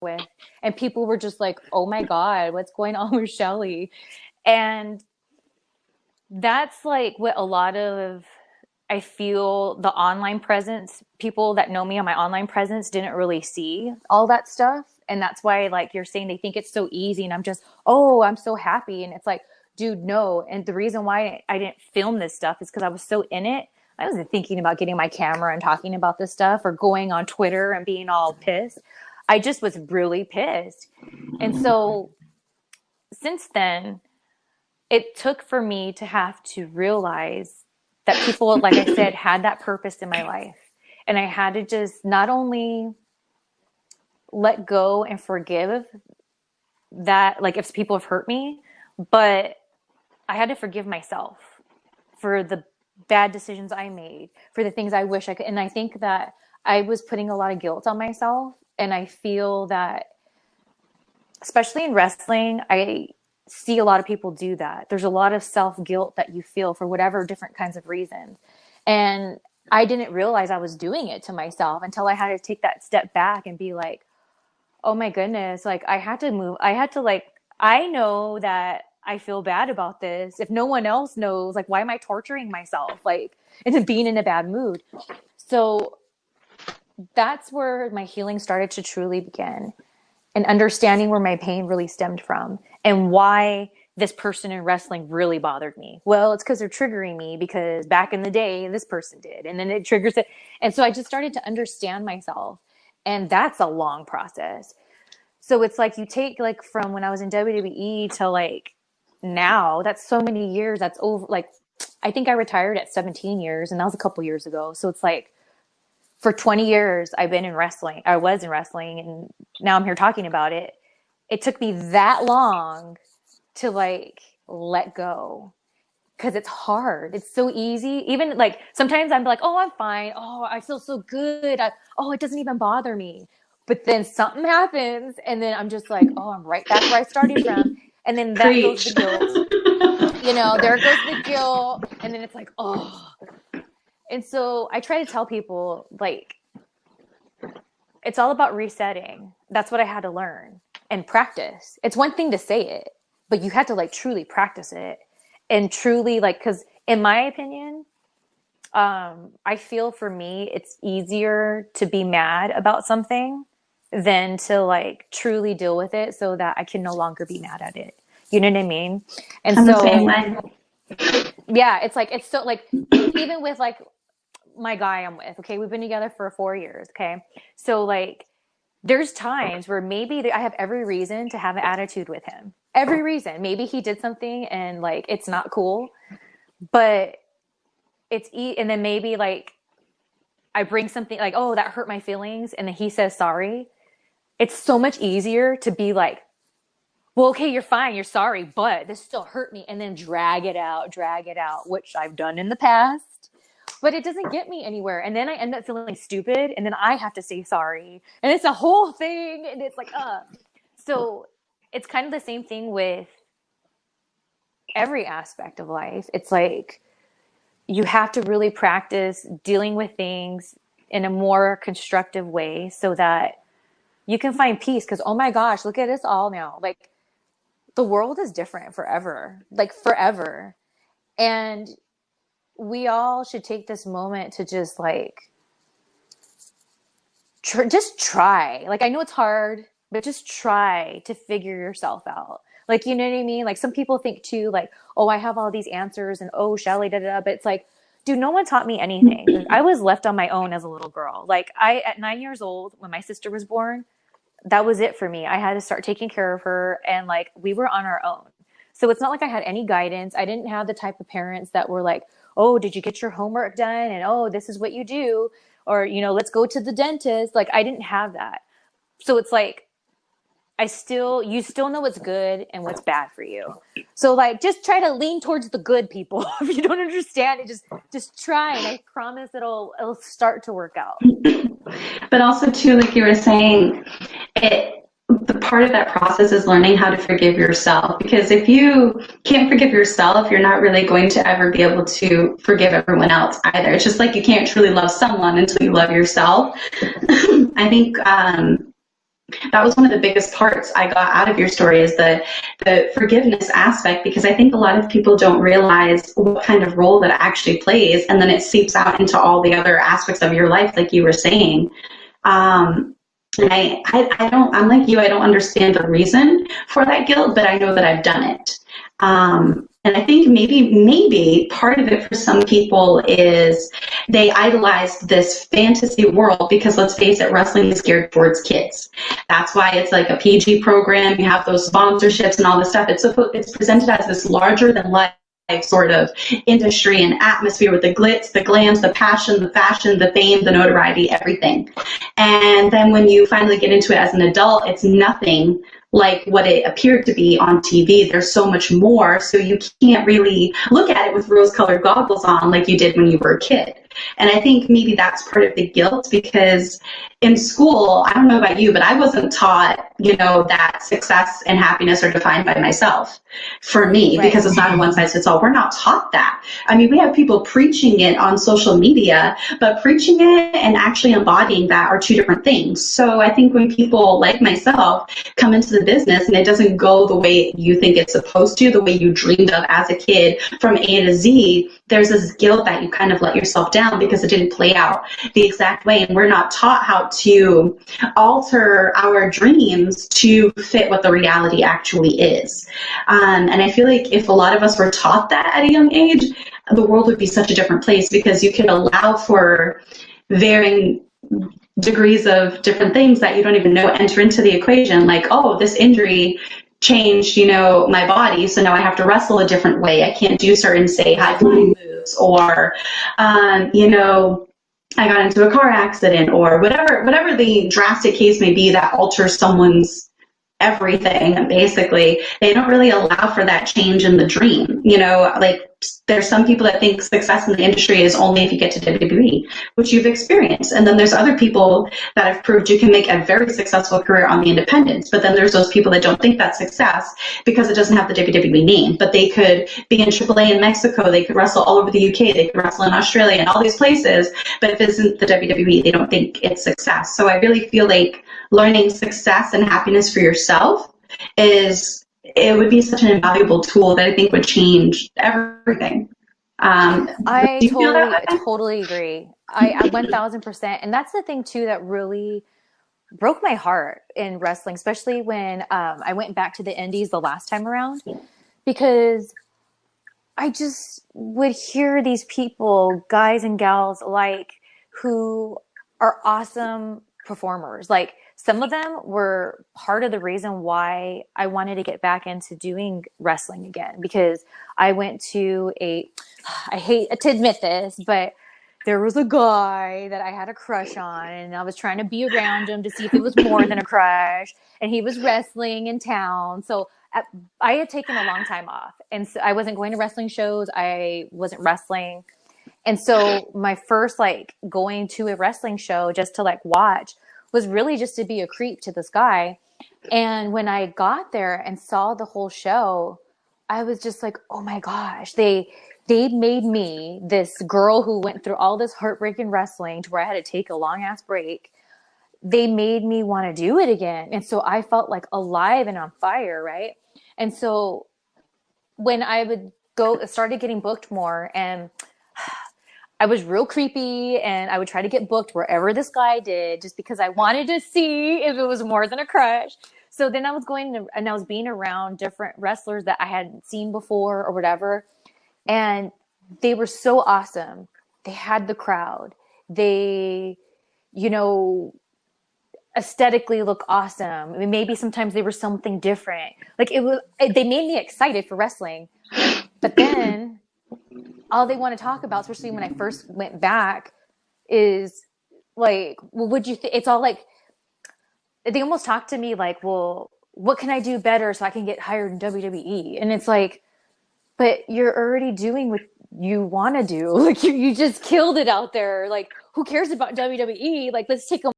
with. And people were just like, oh my God, what's going on with Shelly? And that's like what a lot of, I feel the online presence, people that know me on my online presence didn't really see all that stuff. And that's why, like you're saying, they think it's so easy. And I'm just, oh, I'm so happy. And it's like, dude, no. And the reason why I didn't film this stuff is because I was so in it. I wasn't thinking about getting my camera and talking about this stuff or going on Twitter and being all pissed. I just was really pissed. And so since then, it took for me to have to realize that people, like I said, had that purpose in my life. And I had to just not only let go and forgive that, like if people have hurt me, but I had to forgive myself for the bad decisions I made, for the things I wish I could. And I think that I was putting a lot of guilt on myself. And I feel that, especially in wrestling, I see a lot of people do that. There's a lot of self-guilt that you feel for whatever different kinds of reasons. And I didn't realize I was doing it to myself until I had to take that step back and be like, oh my goodness, like I had to move. I had to I know that I feel bad about this. If no one else knows, like, why am I torturing myself? Like, into being in a bad mood. So that's where my healing started to truly begin, and understanding where my pain really stemmed from and why this person in wrestling really bothered me. Well, it's because they're triggering me because back in the day, this person did. And then it triggers it. And so I just started to understand myself. And that's a long process. So it's like you take like from when I was in WWE to like now, that's so many years. That's over. Like, I think I retired at 17 years and that was a couple years ago. So it's like for 20 years I've been in wrestling. I was in wrestling and now I'm here talking about it. It took me that long to like let go because it's hard. It's so easy. Even like sometimes I'm like, oh, I'm fine. Oh, I feel so good. It doesn't even bother me. But then something happens and then I'm just like, oh, I'm right back where I started from. And then that goes the guilt. There goes the guilt. And then it's like, oh. And so I try to tell people, like, it's all about resetting. That's what I had to learn and practice. It's one thing to say it, but you had to like truly practice it and truly like, because in my opinion, I feel for me, it's easier to be mad about something than to like truly deal with it so that I can no longer be mad at it. You know what I mean? And I'm the same way. Yeah, it's like, it's so like, even with like my guy I'm with, okay, we've been together for 4 years. Okay. So like, there's times where maybe I have every reason to have an attitude with him. Every reason. Maybe he did something and like, it's not cool, but and then maybe like I bring something like, oh, that hurt my feelings. And then he says, sorry. It's so much easier to be like, well, okay, you're fine. You're sorry, but this still hurt me. And then drag it out, which I've done in the past, but it doesn't get me anywhere. And then I end up feeling stupid. And then I have to say sorry. And it's a whole thing. And it's like, so it's kind of the same thing with every aspect of life. It's like, you have to really practice dealing with things in a more constructive way so that you can find peace. Because, oh my gosh, look at us all now. Like, the world is different forever. Like, forever. And we all should take this moment to just, like, just try. Like, I know it's hard, but just try to figure yourself out. Like, you know what I mean? Like, some people think too, like, oh, I have all these answers and, oh, Shelly, da-da-da. But it's like, dude, no one taught me anything. Like, I was left on my own as a little girl. Like, at 9 years old, when my sister was born, that was it for me. I had to start taking care of her. And like, we were on our own. So it's not like I had any guidance. I didn't have the type of parents that were like, oh, did you get your homework done? And, oh, this is what you do. Or, let's go to the dentist. Like, I didn't have that. So it's like, you still know what's good and what's bad for you. So like, just try to lean towards the good, people. If you don't understand it, just try. And I promise it'll start to work out. But also too, like you were saying, the part of that process is learning how to forgive yourself. Because if you can't forgive yourself, you're not really going to ever be able to forgive everyone else either. It's just like you can't truly love someone until you love yourself. I think, that was one of the biggest parts I got out of your story is the forgiveness aspect, because I think a lot of people don't realize what kind of role that actually plays, and then it seeps out into all the other aspects of your life, like you were saying. And I don't, I'm like you, I don't understand the reason for that guilt, but I know that I've done it. And I think maybe part of it for some people is they idolize this fantasy world, because let's face it, wrestling is geared towards kids. That's why it's like a PG program. You have those sponsorships and all this stuff. It's presented as this larger than life sort of industry and atmosphere with the glitz, the glams, the passion, the fashion, the fame, the notoriety, everything. And then when you finally get into it as an adult, it's nothing like what it appeared to be on TV. There's so much more, so you can't really look at it with rose-colored goggles on like you did when you were a kid. And I think maybe that's part of the guilt, because in school, I don't know about you, but I wasn't taught, that success and happiness are defined by myself for me, Right. because it's not a one size fits all. We're not taught that. I mean, we have people preaching it on social media, but preaching it and actually embodying that are two different things. So I think when people like myself come into the business and it doesn't go the way you think it's supposed to, the way you dreamed of as a kid from A to Z, there's this guilt that you kind of let yourself down because it didn't play out the exact way. And we're not taught how to alter our dreams to fit what the reality actually is. And I feel like if a lot of us were taught that at a young age, the world would be such a different place, because you could allow for varying degrees of different things that you don't even know enter into the equation. Like, oh, this injury changed, my body, so now I have to wrestle a different way. I can't do certain, say, high flying moves, or, I got into a car accident, or whatever the drastic case may be that alters someone's everything. Basically, they don't really allow for that change in the dream. Like, there's some people that think success in the industry is only if you get to WWE, which you've experienced. And then there's other people that have proved you can make a very successful career on the independents. But then there's those people that don't think that's success because it doesn't have the WWE name. But they could be in AAA in Mexico. They could wrestle all over the UK. They could wrestle in Australia and all these places. But if it isn't the WWE, they don't think it's success. So I really feel like learning success and happiness for yourself it would be such an invaluable tool that I think would change everything. I Do you feel that way? totally agree. I 1000%. And that's the thing too that really broke my heart in wrestling, especially when I went back to the indies the last time around, because I just would hear these people, guys and gals alike, who are awesome performers. Like, some of them were part of the reason why I wanted to get back into doing wrestling again, because I went to I hate to admit this, but there was a guy that I had a crush on, and I was trying to be around him to see if it was more than a crush, and he was wrestling in town. So I had taken a long time off, and so I wasn't going to wrestling shows. I wasn't wrestling. And so my first going to a wrestling show just to watch was really just to be a creep to this guy. And when I got there and saw the whole show, I was just like, oh my gosh, they made me, this girl who went through all this heartbreak in wrestling to where I had to take a long ass break. They made me want to do it again. And so I felt like alive and on fire, right? And so when I would started getting booked more, and I was real creepy, and I would try to get booked wherever this guy did, just because I wanted to see if it was more than a crush. So then I was I was being around different wrestlers that I hadn't seen before or whatever. And they were so awesome. They had the crowd. They, aesthetically look awesome. I mean, maybe sometimes they were something different. They made me excited for wrestling. But then all they want to talk about, especially when I first went back, is well, would you think? It's all they almost talk to me well, what can I do better so I can get hired in WWE? And it's but you're already doing what you want to do. You just killed it out there. Who cares about WWE? Let's take a